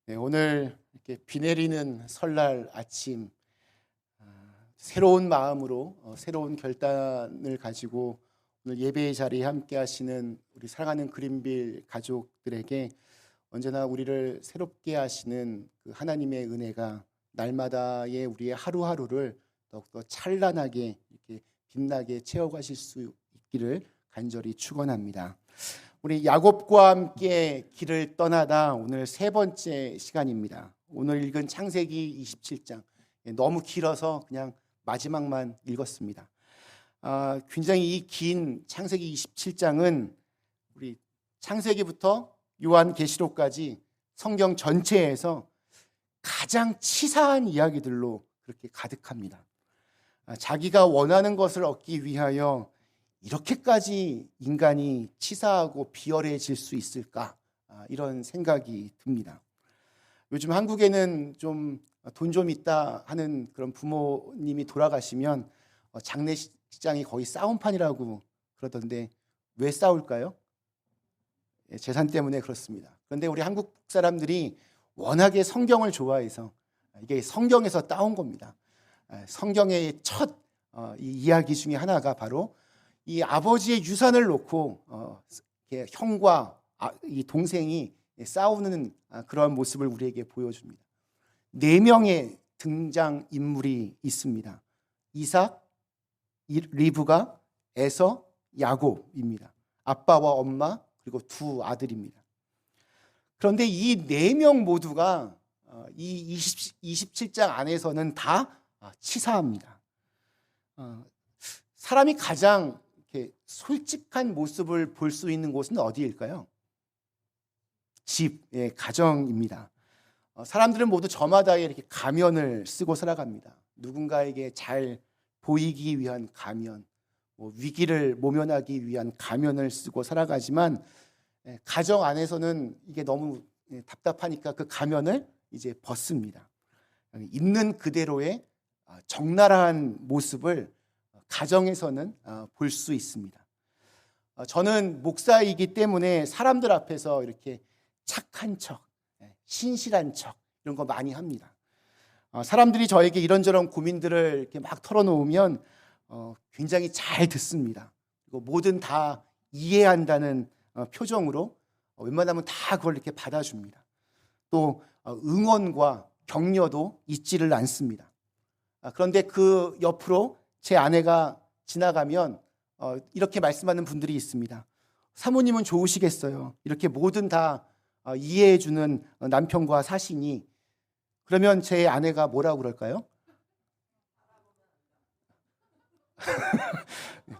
네, 오늘 이렇게 비 내리는 설날 아침 새로운 마음으로 새로운 결단을 가지고 오늘 예배의 자리에 함께 하시는 우리 사랑하는 그린빌 가족들에게 언제나 우리를 새롭게 하시는 그 하나님의 은혜가 날마다의 우리의 하루하루를 더욱더 찬란하게 이렇게 빛나게 채워가실 수 있기를 간절히 축원합니다. 우리 야곱과 함께 길을 떠나다 오늘 세 번째 시간입니다. 오늘 읽은 창세기 27장 너무 길어서 그냥 마지막만 읽었습니다. 굉장히 이 긴 창세기 27장은 우리 창세기부터 요한계시록까지 성경 전체에서 가장 치사한 이야기들로 그렇게 가득합니다. 자기가 원하는 것을 얻기 위하여 이렇게까지 인간이 치사하고 비열해질 수 있을까? 이런 생각이 듭니다. 요즘 한국에는 좀 돈 좀 있다 하는 그런 부모님이 돌아가시면 장례식장이 거의 싸움판이라고 그러던데 왜 싸울까요? 재산 때문에 그렇습니다. 그런데 우리 한국 사람들이 워낙에 성경을 좋아해서 이게 성경에서 따온 겁니다. 성경의 첫 이야기 중에 하나가 바로 이 아버지의 유산을 놓고 형과 이 동생이 싸우는 그런 모습을 우리에게 보여줍니다. 4명의 등장 인물이 있습니다. 이삭, 리브가, 에서, 야곱입니다. 아빠와 엄마 그리고 2 아들입니다. 그런데 이 4명 모두가 이 27장 안에서는 다 치사합니다. 사람이 가장 이렇게 솔직한 모습을 볼 수 있는 곳은 어디일까요? 집, 가정입니다. 사람들은 모두 저마다의 이렇게 가면을 쓰고 살아갑니다. 누군가에게 잘 보이기 위한 가면, 위기를 모면하기 위한 가면을 쓰고 살아가지만 가정 안에서는 이게 너무 답답하니까 그 가면을 이제 벗습니다. 있는 그대로의 적나라한 모습을 가정에서는 볼 수 있습니다. 저는 목사이기 때문에 사람들 앞에서 이렇게 착한 척, 신실한 척 이런 거 많이 합니다. 사람들이 저에게 이런저런 고민들을 이렇게 막 털어놓으면 굉장히 잘 듣습니다. 그리고 뭐든 다 이해한다는 표정으로 웬만하면 다 그걸 이렇게 받아줍니다. 또 응원과 격려도 잊지를 않습니다. 그런데 그 옆으로 제 아내가 지나가면 이렇게 말씀하는 분들이 있습니다. 사모님은 좋으시겠어요. 이렇게 뭐든 다 이해해주는 남편과 사시니. 그러면 제 아내가 뭐라고 그럴까요?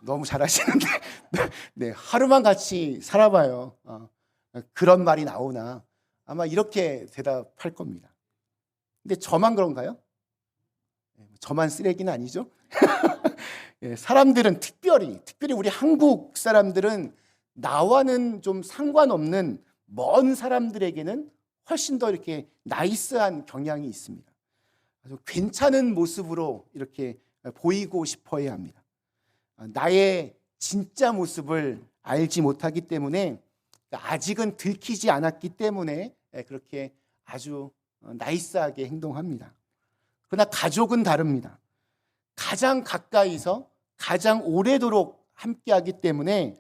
너무 잘하시는데 네, 하루만 같이 살아봐요. 그런 말이 나오나 아마 이렇게 대답할 겁니다. 근데 저만 그런가요? 저만 쓰레기는 아니죠? 사람들은 특별히 우리 한국 사람들은 나와는 좀 상관없는 먼 사람들에게는 훨씬 더 이렇게 나이스한 경향이 있습니다. 아주 괜찮은 모습으로 이렇게 보이고 싶어야 합니다. 나의 진짜 모습을 알지 못하기 때문에 아직은 들키지 않았기 때문에 그렇게 아주 나이스하게 행동합니다. 그러나 가족은 다릅니다. 가장 가까이서 가장 오래도록 함께하기 때문에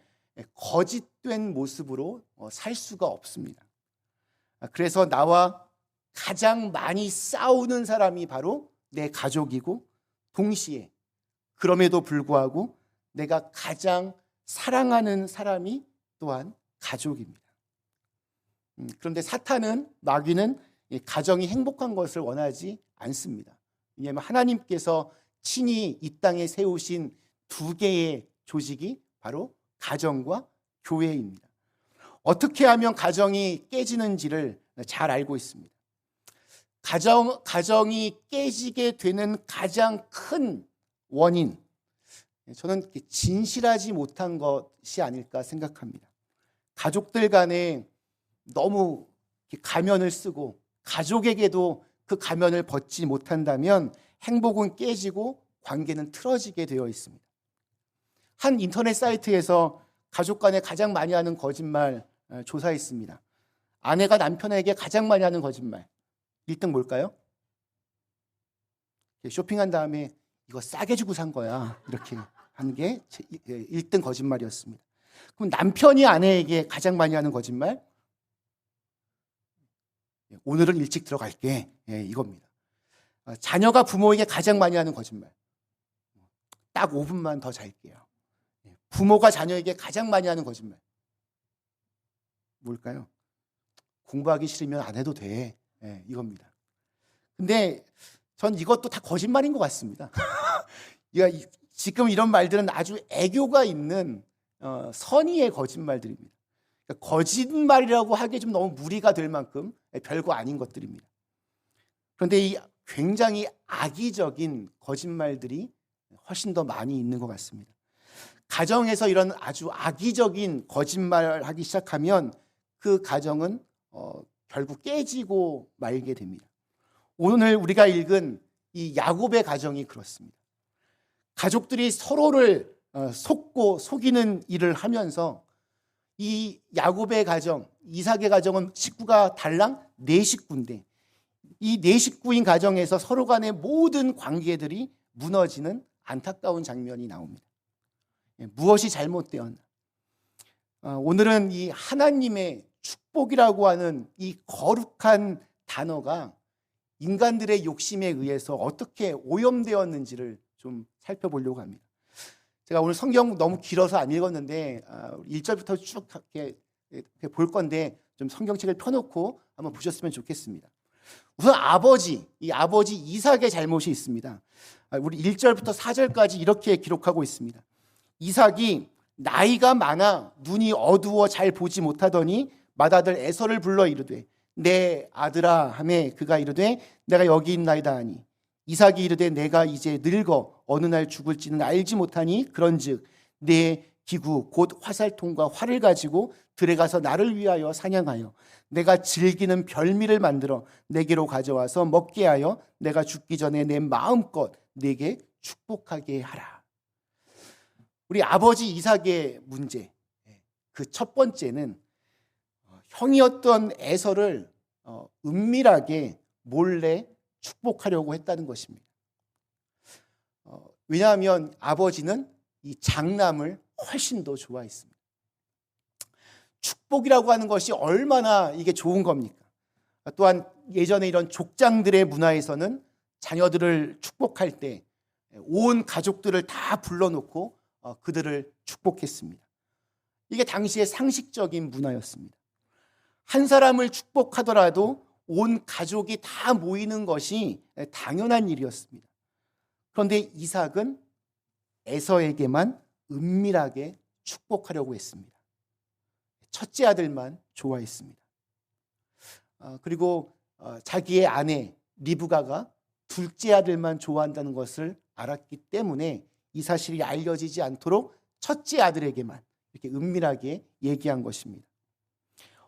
거짓된 모습으로 살 수가 없습니다. 그래서 나와 가장 많이 싸우는 사람이 바로 내 가족이고 동시에 그럼에도 불구하고 내가 가장 사랑하는 사람이 또한 가족입니다. 그런데 사탄은, 마귀는 가정이 행복한 것을 원하지 않습니다. 왜냐하면 하나님께서 친히 이 땅에 세우신 2개의 조직이 바로 가정과 교회입니다. 어떻게 하면 가정이 깨지는지를 잘 알고 있습니다. 가정이 깨지게 되는 가장 큰 원인, 저는 진실하지 못한 것이 아닐까 생각합니다. 가족들 간에 너무 가면을 쓰고 가족에게도 그 가면을 벗지 못한다면 행복은 깨지고 관계는 틀어지게 되어 있습니다. 한 인터넷 사이트에서 가족 간에 가장 많이 하는 거짓말 조사했습니다. 아내가 남편에게 가장 많이 하는 거짓말 1등 뭘까요? 쇼핑한 다음에 이거 싸게 주고 산 거야. 이렇게 하는 게 1등 거짓말이었습니다. 그럼 남편이 아내에게 가장 많이 하는 거짓말? 오늘은 일찍 들어갈게. 이겁니다. 자녀가 부모에게 가장 많이 하는 거짓말. 딱 5분만 더 잘게요. 부모가 자녀에게 가장 많이 하는 거짓말. 뭘까요? 공부하기 싫으면 안 해도 돼. 이겁니다. 근데 전 이것도 다 거짓말인 것 같습니다. 지금 이런 말들은 아주 애교가 있는 선의의 거짓말들입니다. 그러니까 거짓말이라고 하기에 좀 너무 무리가 될 만큼 별거 아닌 것들입니다. 그런데 이 굉장히 악의적인 거짓말들이 훨씬 더 많이 있는 것 같습니다. 가정에서 이런 아주 악의적인 거짓말을 하기 시작하면 그 가정은 결국 깨지고 말게 됩니다. 오늘 우리가 읽은 이 야곱의 가정이 그렇습니다. 가족들이 서로를 속고 속이는 일을 하면서 이 야곱의 가정, 이삭의 가정은 식구가 달랑 4식구인데 이 4식구인 가정에서 서로 간의 모든 관계들이 무너지는 안타까운 장면이 나옵니다. 무엇이 잘못되었나? 오늘은 이 하나님의 축복이라고 하는 이 거룩한 단어가 인간들의 욕심에 의해서 어떻게 오염되었는지를 좀 살펴보려고 합니다. 제가 오늘 성경 너무 길어서 안 읽었는데 1절부터 쭉 이렇게 볼 건데 좀 성경책을 펴놓고 한번 보셨으면 좋겠습니다. 우선 이 아버지 이삭의 잘못이 있습니다. 우리 1절부터 4절까지 이렇게 기록하고 있습니다. 이삭이 나이가 많아 눈이 어두워 잘 보지 못하더니 맏아들 에서를 불러 이르되 내 아들아 하매 그가 이르되 내가 여기 있나이다 하니 이삭이 이르되 내가 이제 늙어 어느 날 죽을지는 알지 못하니 그런즉 내 기구 곧 화살통과 활을 가지고 들에 가서 나를 위하여 사냥하여 내가 즐기는 별미를 만들어 내게로 가져와서 먹게 하여 내가 죽기 전에 내 마음껏 내게 축복하게 하라. 우리 아버지 이삭의 문제, 그 첫 번째는 형이었던 에서를 은밀하게 몰래 축복하려고 했다는 것입니다. 왜냐하면 아버지는 이 장남을 훨씬 더 좋아했습니다. 축복이라고 하는 것이 얼마나 이게 좋은 겁니까? 또한 예전에 이런 족장들의 문화에서는 자녀들을 축복할 때 온 가족들을 다 불러놓고 그들을 축복했습니다. 이게 당시의 상식적인 문화였습니다. 한 사람을 축복하더라도 온 가족이 다 모이는 것이 당연한 일이었습니다. 그런데 이삭은 에서에게만 은밀하게 축복하려고 했습니다. 첫째 아들만 좋아했습니다. 그리고 자기의 아내 리브가가 둘째 아들만 좋아한다는 것을 알았기 때문에 이 사실이 알려지지 않도록 첫째 아들에게만 이렇게 은밀하게 얘기한 것입니다.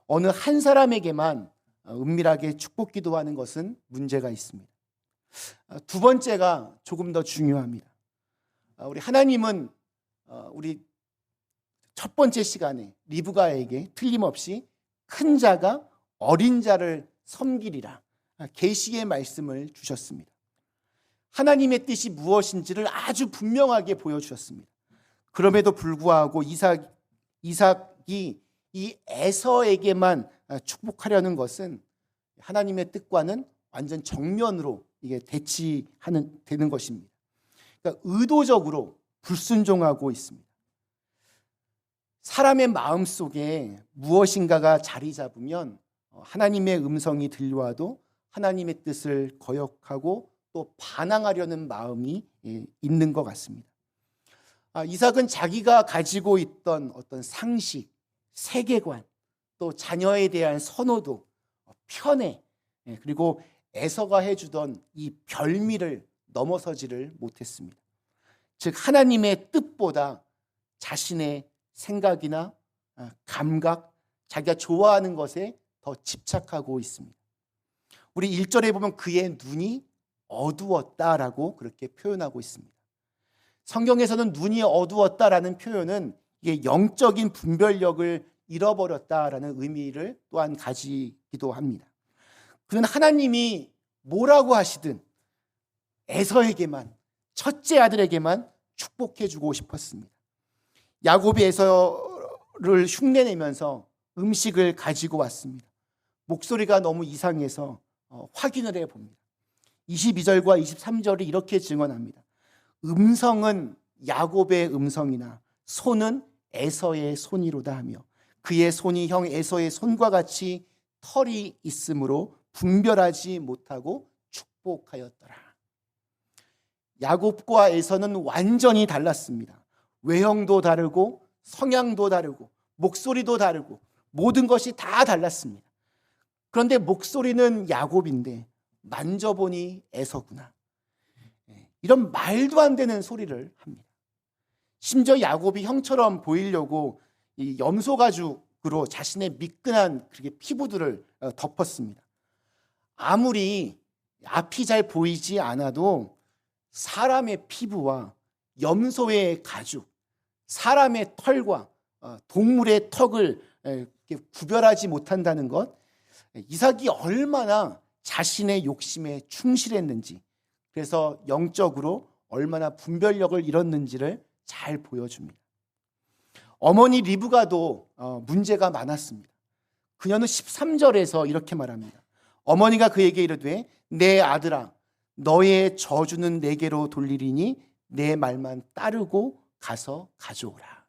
어느 한 사람에게만 은밀하게 축복 기도하는 것은 문제가 있습니다. 두 번째가 조금 더 중요합니다. 우리 하나님은 우리 첫 번째 시간에 리브가에게 틀림없이 큰 자가 어린 자를 섬기리라 계시의 말씀을 주셨습니다. 하나님의 뜻이 무엇인지를 아주 분명하게 보여주셨습니다. 그럼에도 불구하고 이삭이 이 에서에게만 축복하려는 것은 하나님의 뜻과는 완전 정면으로 이게 되는 것입니다. 그러니까 의도적으로 불순종하고 있습니다. 사람의 마음 속에 무엇인가가 자리 잡으면 하나님의 음성이 들려와도 하나님의 뜻을 거역하고 또 반항하려는 마음이 있는 것 같습니다. 이삭은 자기가 가지고 있던 어떤 상식, 세계관, 또 자녀에 대한 선호도, 편애, 그리고 에서가 해주던 이 별미를 넘어서지를 못했습니다. 즉 하나님의 뜻보다 자신의 생각이나 감각, 자기가 좋아하는 것에 더 집착하고 있습니다. 우리 1절에 보면 그의 눈이 어두웠다라고 그렇게 표현하고 있습니다. 성경에서는 눈이 어두웠다라는 표현은 이게 영적인 분별력을 잃어버렸다라는 의미를 또한 가지기도 합니다. 그는 하나님이 뭐라고 하시든 에서에게만, 첫째 아들에게만 축복해 주고 싶었습니다. 야곱이 에서를 흉내내면서 음식을 가지고 왔습니다. 목소리가 너무 이상해서 확인을 해봅니다. 22절과 23절이 이렇게 증언합니다. 음성은 야곱의 음성이나 손은 에서의 손이로다 하며 그의 손이 형 에서의 손과 같이 털이 있으므로 분별하지 못하고 축복하였더라. 야곱과 에서는 완전히 달랐습니다. 외형도 다르고 성향도 다르고 목소리도 다르고 모든 것이 다 달랐습니다. 그런데 목소리는 야곱인데 만져보니 에서구나. 이런 말도 안 되는 소리를 합니다. 심지어 야곱이 형처럼 보이려고 이 염소 가죽으로 자신의 미끈한 피부들을 덮었습니다. 아무리 앞이 잘 보이지 않아도 사람의 피부와 염소의 가죽, 사람의 털과 동물의 턱을 구별하지 못한다는 것, 이삭이 얼마나 자신의 욕심에 충실했는지, 그래서 영적으로 얼마나 분별력을 잃었는지를 잘 보여줍니다. 어머니 리브가도 문제가 많았습니다. 그녀는 13절에서 이렇게 말합니다. 어머니가 그에게 이르되 내 아들아 너의 저주는 내게로 돌리리니 내 말만 따르고 가서 가져오라.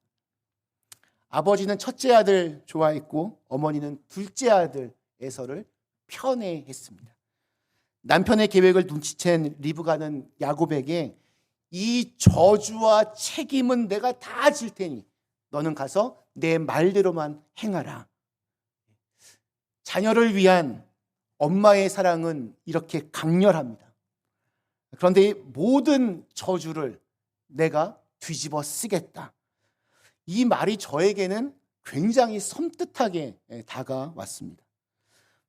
아버지는 첫째 아들 좋아했고 어머니는 둘째 아들 에서를 편애했습니다. 남편의 계획을 눈치챈 리브가는 야곱에게 이 저주와 책임은 내가 다 질 테니 너는 가서 내 말대로만 행하라. 자녀를 위한 엄마의 사랑은 이렇게 강렬합니다. 그런데 모든 저주를 내가 뒤집어 쓰겠다. 이 말이 저에게는 굉장히 섬뜩하게 다가왔습니다.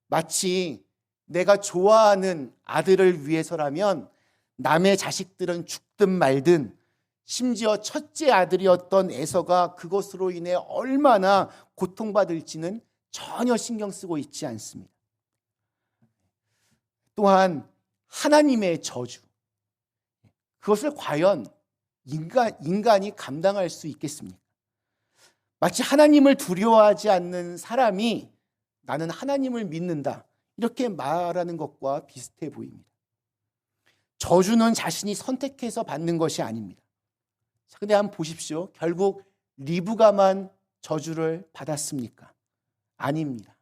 마치 내가 좋아하는 아들을 위해서라면 남의 자식들은 죽든 말든, 심지어 첫째 아들이었던 에서가 그것으로 인해 얼마나 고통받을지는 전혀 신경 쓰고 있지 않습니다. 또한 하나님의 저주, 그것을 과연 인간이 감당할 수 있겠습니까? 마치 하나님을 두려워하지 않는 사람이 나는 하나님을 믿는다, 이렇게 말하는 것과 비슷해 보입니다. 저주는 자신이 선택해서 받는 것이 아닙니다. 그런데 한번 보십시오. 결국 리브가만 저주를 받았습니까? 아닙니다.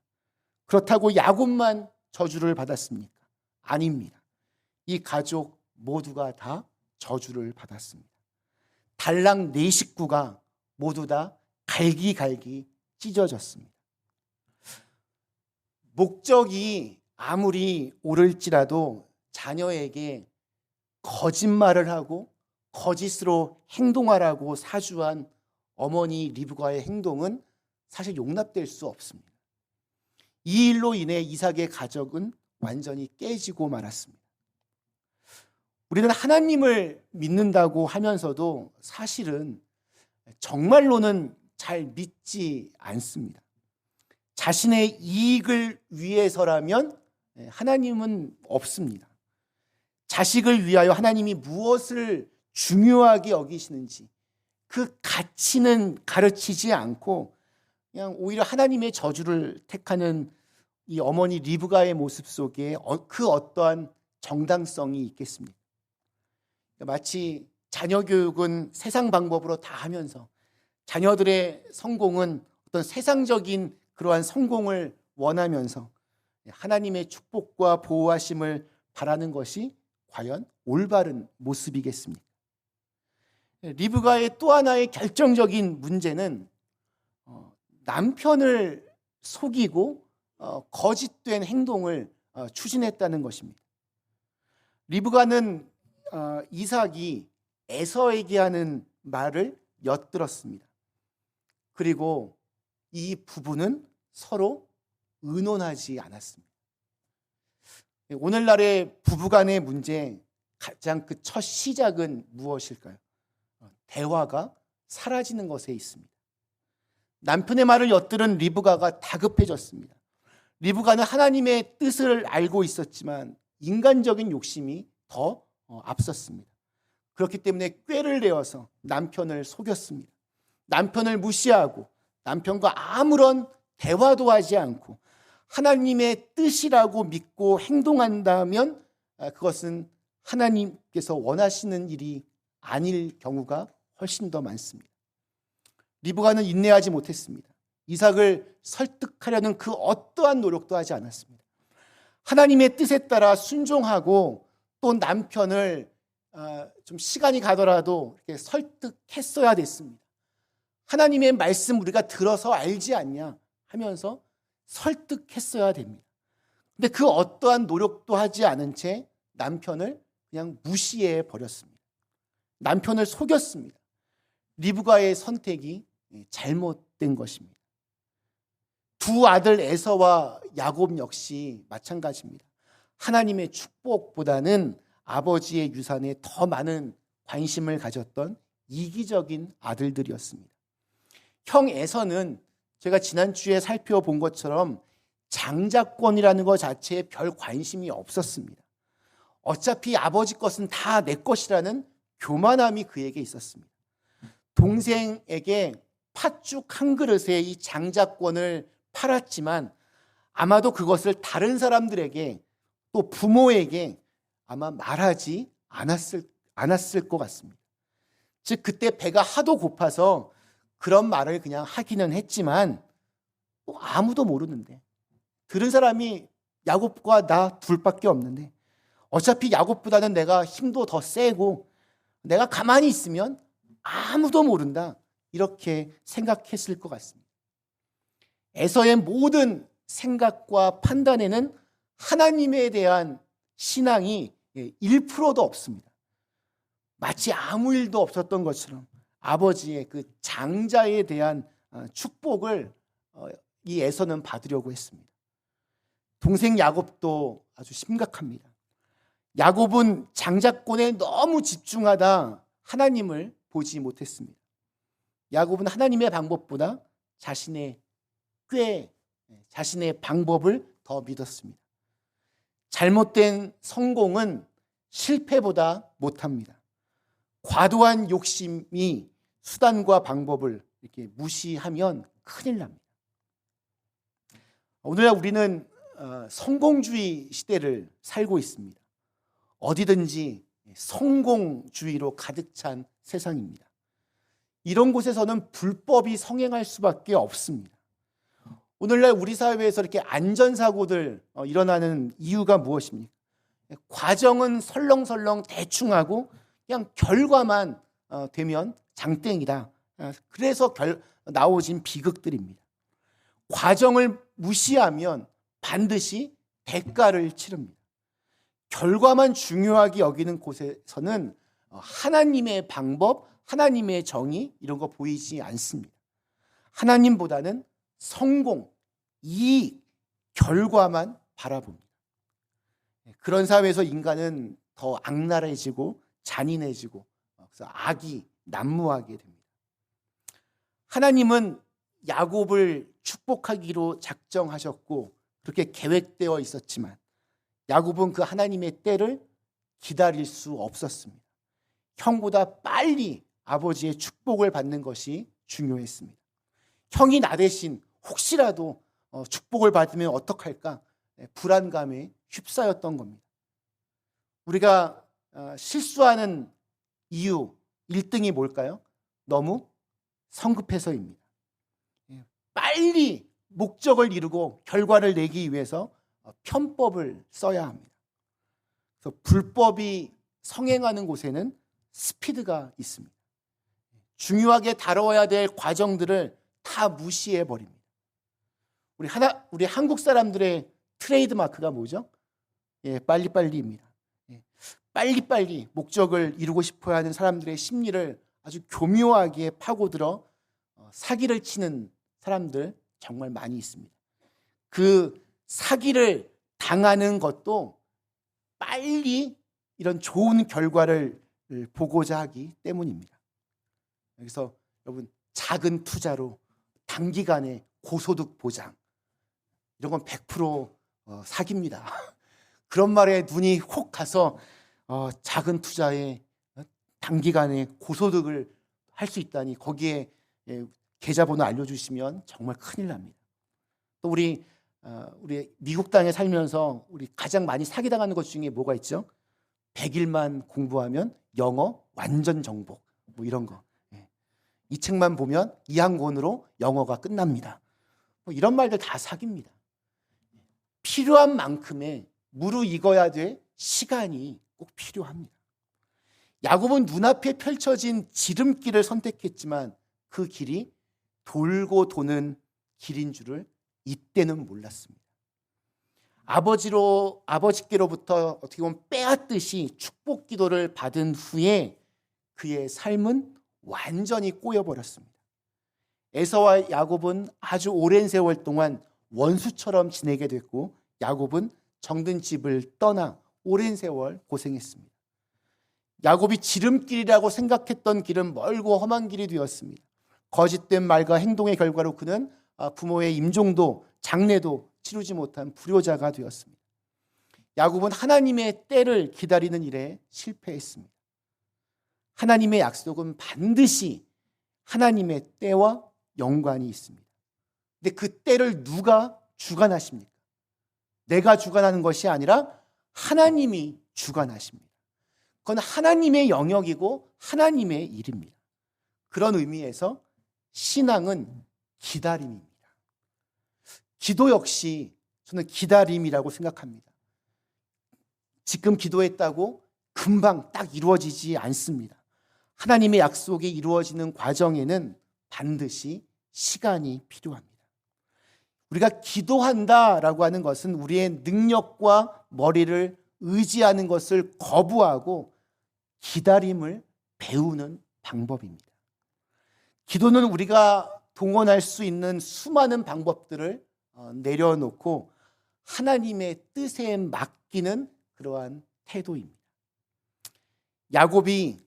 그렇다고 야곱만 저주를 받았습니까? 아닙니다. 이 가족 모두가 다 저주를 받았습니다. 달랑 네 식구가 모두 다 갈기갈기 찢어졌습니다. 목적이 아무리 옳을지라도 자녀에게 거짓말을 하고 거짓으로 행동하라고 사주한 어머니 리브가의 행동은 사실 용납될 수 없습니다. 이 일로 인해 이삭의 가족은 완전히 깨지고 말았습니다. 우리는 하나님을 믿는다고 하면서도 사실은 정말로는 잘 믿지 않습니다. 자신의 이익을 위해서라면 하나님은 없습니다. 자식을 위하여 하나님이 무엇을 중요하게 여기시는지 그 가치는 가르치지 않고 그냥 오히려 하나님의 저주를 택하는 이 어머니 리브가의 모습 속에 그 어떠한 정당성이 있겠습니까? 마치 자녀 교육은 세상 방법으로 다 하면서 자녀들의 성공은 어떤 세상적인 그러한 성공을 원하면서 하나님의 축복과 보호하심을 바라는 것이 과연 올바른 모습이겠습니까? 리브가의 또 하나의 결정적인 문제는 남편을 속이고 거짓된 행동을 추진했다는 것입니다. 리브가는 이삭이 에서에게 하는 말을 엿들었습니다. 그리고 이 부부는 서로 의논하지 않았습니다. 오늘날의 부부간의 문제 가장 그 첫 시작은 무엇일까요? 대화가 사라지는 것에 있습니다. 남편의 말을 엿들은 리브가가 다급해졌습니다. 리브가는 하나님의 뜻을 알고 있었지만 인간적인 욕심이 더 앞섰습니다. 그렇기 때문에 꾀를 내어서 남편을 속였습니다. 남편을 무시하고 남편과 아무런 대화도 하지 않고 하나님의 뜻이라고 믿고 행동한다면 그것은 하나님께서 원하시는 일이 아닐 경우가 훨씬 더 많습니다. 리브가는 인내하지 못했습니다. 이삭을 설득하려는 그 어떠한 노력도 하지 않았습니다. 하나님의 뜻에 따라 순종하고 또 남편을 좀 시간이 가더라도 이렇게 설득했어야 됐습니다. 하나님의 말씀 우리가 들어서 알지 않냐 하면서 설득했어야 됩니다. 근데 그 어떠한 노력도 하지 않은 채 남편을 그냥 무시해 버렸습니다. 남편을 속였습니다. 리브가의 선택이 잘못된 것입니다. 두 아들 에서와 야곱 역시 마찬가지입니다. 하나님의 축복보다는 아버지의 유산에 더 많은 관심을 가졌던 이기적인 아들들이었습니다. 형 에서는 제가 지난주에 살펴본 것처럼 장자권이라는 것 자체에 별 관심이 없었습니다. 어차피 아버지 것은 다 내 것이라는 교만함이 그에게 있었습니다. 동생에게 팥죽 한 그릇에 이 장자권을 팔았지만 아마도 그것을 다른 사람들에게 또 부모에게 아마 말하지 않았을 것 같습니다. 즉 그때 배가 하도 고파서 그런 말을 그냥 하기는 했지만 또 아무도 모르는데 들은 사람이 야곱과 나 둘밖에 없는데 어차피 야곱보다는 내가 힘도 더 세고 내가 가만히 있으면 아무도 모른다 이렇게 생각했을 것 같습니다. 에서의 모든 생각과 판단에는 하나님에 대한 신앙이 1%도 없습니다. 마치 아무 일도 없었던 것처럼 아버지의 그 장자에 대한 축복을 이 에서는 받으려고 했습니다. 동생 야곱도 아주 심각합니다. 야곱은 장자권에 너무 집중하다 하나님을 보지 못했습니다. 야곱은 하나님의 방법보다 자신의 방법을 더 믿었습니다. 잘못된 성공은 실패보다 못합니다. 과도한 욕심이 수단과 방법을 이렇게 무시하면 큰일 납니다. 오늘날 우리는 성공주의 시대를 살고 있습니다. 어디든지 성공주의로 가득 찬 세상입니다. 이런 곳에서는 불법이 성행할 수밖에 없습니다. 오늘날 우리 사회에서 이렇게 안전사고들 일어나는 이유가 무엇입니까? 과정은 설렁설렁 대충하고 그냥 결과만 되면 장땡이다. 그래서 나오진 비극들입니다. 과정을 무시하면 반드시 대가를 치릅니다. 결과만 중요하게 여기는 곳에서는 하나님의 방법, 하나님의 정의 이런 거 보이지 않습니다. 하나님보다는 성공, 이익, 결과만 바라봅니다. 그런 사회에서 인간은 더 악랄해지고 잔인해지고 그래서 악이 난무하게 됩니다. 하나님은 야곱을 축복하기로 작정하셨고 그렇게 계획되어 있었지만 야곱은 그 하나님의 때를 기다릴 수 없었습니다. 형보다 빨리 아버지의 축복을 받는 것이 중요했습니다. 형이 나 대신 혹시라도 축복을 받으면 어떡할까 불안감에 휩싸였던 겁니다. 우리가 실수하는 이유 1등이 뭘까요? 너무 성급해서입니다. 빨리 목적을 이루고 결과를 내기 위해서 편법을 써야 합니다. 그래서 불법이 성행하는 곳에는 스피드가 있습니다. 중요하게 다뤄야 될 과정들을 다 무시해 버립니다. 우리 한국 사람들의 트레이드 마크가 뭐죠? 빨리빨리입니다. 빨리빨리 목적을 이루고 싶어 하는 사람들의 심리를 아주 교묘하게 파고들어 사기를 치는 사람들 정말 많이 있습니다. 그 사기를 당하는 것도 빨리 이런 좋은 결과를 보고자 하기 때문입니다. 그래서 여러분 작은 투자로 단기간에 고소득 보장 이런 건 100% 사기입니다. 그런 말에 눈이 혹 가서 작은 투자에 단기간에 고소득을 할 수 있다니 거기에 계좌번호 알려주시면 정말 큰일 납니다. 또 우리 미국 땅에 살면서 우리 가장 많이 사기당하는 것 중에 뭐가 있죠? 100일만 공부하면 영어 완전 정복 뭐 이런 거. 이 책만 보면 이 한 권으로 영어가 끝납니다. 뭐 이런 말들 다 사기입니다. 필요한 만큼의 무르익어야 될 시간이 꼭 필요합니다. 야곱은 눈앞에 펼쳐진 지름길을 선택했지만 그 길이 돌고 도는 길인 줄을 이때는 몰랐습니다. 아버지께로부터 어떻게 보면 빼앗듯이 축복 기도를 받은 후에 그의 삶은 완전히 꼬여버렸습니다. 에서와 야곱은 아주 오랜 세월 동안 원수처럼 지내게 됐고 야곱은 정든 집을 떠나 오랜 세월 고생했습니다. 야곱이 지름길이라고 생각했던 길은 멀고 험한 길이 되었습니다. 거짓된 말과 행동의 결과로 그는 부모의 임종도 장례도 치르지 못한 불효자가 되었습니다. 야곱은 하나님의 때를 기다리는 일에 실패했습니다. 하나님의 약속은 반드시 하나님의 때와 연관이 있습니다. 근데 그 때를 누가 주관하십니까? 내가 주관하는 것이 아니라 하나님이 주관하십니다. 그건 하나님의 영역이고 하나님의 일입니다. 그런 의미에서 신앙은 기다림입니다. 기도 역시 저는 기다림이라고 생각합니다. 지금 기도했다고 금방 딱 이루어지지 않습니다. 하나님의 약속이 이루어지는 과정에는 반드시 시간이 필요합니다. 우리가 기도한다라고 하는 것은 우리의 능력과 머리를 의지하는 것을 거부하고 기다림을 배우는 방법입니다. 기도는 우리가 동원할 수 있는 수많은 방법들을 내려놓고 하나님의 뜻에 맡기는 그러한 태도입니다. 야곱이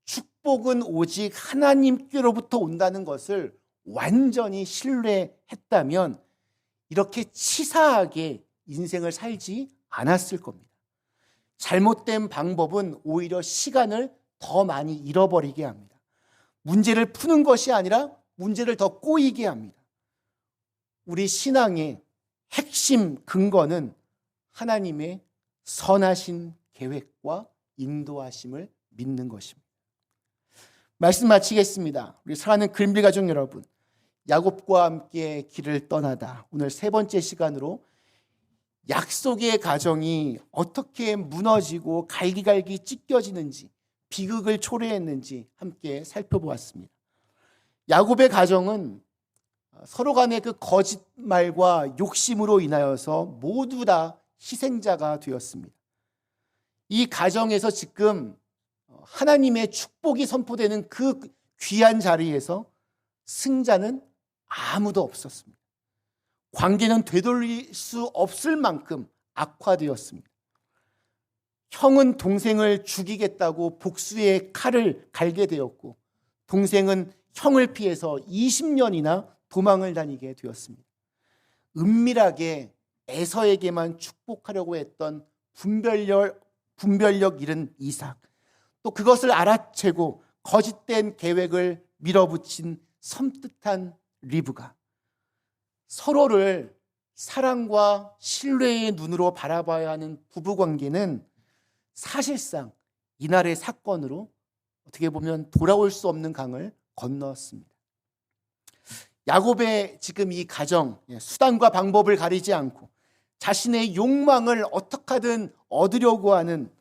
축복은 오직 하나님께로부터 온다는 것을 완전히 신뢰했다면 이렇게 치사하게 인생을 살지 않았을 겁니다. 잘못된 방법은 오히려 시간을 더 많이 잃어버리게 합니다. 문제를 푸는 것이 아니라 문제를 더 꼬이게 합니다. 우리 신앙의 핵심 근거는 하나님의 선하신 계획과 인도하심을 믿는 것입니다. 말씀 마치겠습니다. 우리 사랑하는 그린빌 가족 여러분, 야곱과 함께 길을 떠나다 오늘 세 번째 시간으로 약속의 가정이 어떻게 무너지고 갈기갈기 찢겨지는지 비극을 초래했는지 함께 살펴보았습니다. 야곱의 가정은 서로 간의 그 거짓말과 욕심으로 인하여서 모두 다 희생자가 되었습니다. 이 가정에서 지금 하나님의 축복이 선포되는 그 귀한 자리에서 승자는 아무도 없었습니다. 관계는 되돌릴 수 없을 만큼 악화되었습니다. 형은 동생을 죽이겠다고 복수의 칼을 갈게 되었고 동생은 형을 피해서 20년이나 도망을 다니게 되었습니다. 은밀하게 에서에게만 축복하려고 했던 분별력 잃은 이삭, 또 그것을 알아채고 거짓된 계획을 밀어붙인 섬뜩한 리브가, 서로를 사랑과 신뢰의 눈으로 바라봐야 하는 부부관계는 사실상 이날의 사건으로 어떻게 보면 돌아올 수 없는 강을 건넜습니다. 야곱의 지금 이 가정, 수단과 방법을 가리지 않고 자신의 욕망을 어떻게 하든 얻으려고 하는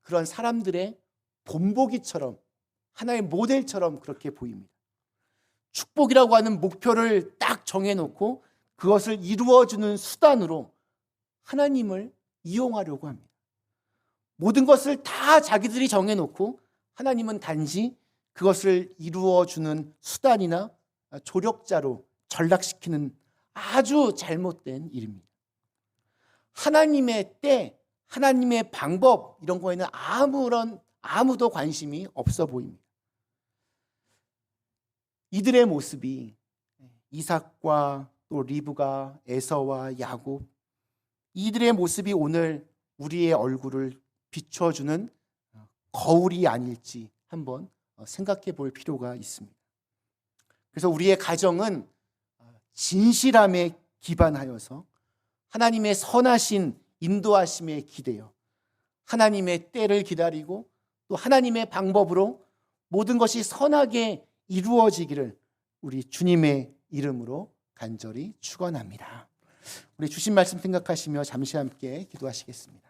그런 사람들의 본보기처럼, 하나의 모델처럼 그렇게 보입니다. 축복이라고 하는 목표를 딱 정해놓고 그것을 이루어주는 수단으로 하나님을 이용하려고 합니다. 모든 것을 다 자기들이 정해놓고 하나님은 단지 그것을 이루어주는 수단이나 조력자로 전락시키는 아주 잘못된 일입니다. 하나님의 때, 하나님의 방법 이런 거에는 아무도 관심이 없어 보입니다. 이들의 모습이 이삭과 또 리브가, 에서와 야곱, 이들의 모습이 오늘 우리의 얼굴을 비춰주는 거울이 아닐지 한번 생각해 볼 필요가 있습니다. 그래서 우리의 가정은 진실함에 기반하여서 하나님의 선하신 인도하심에 기대어 하나님의 때를 기다리고 또 하나님의 방법으로 모든 것이 선하게 이루어지기를 우리 주님의 이름으로 간절히 축원합니다. 우리 주신 말씀 생각하시며 잠시 함께 기도하시겠습니다.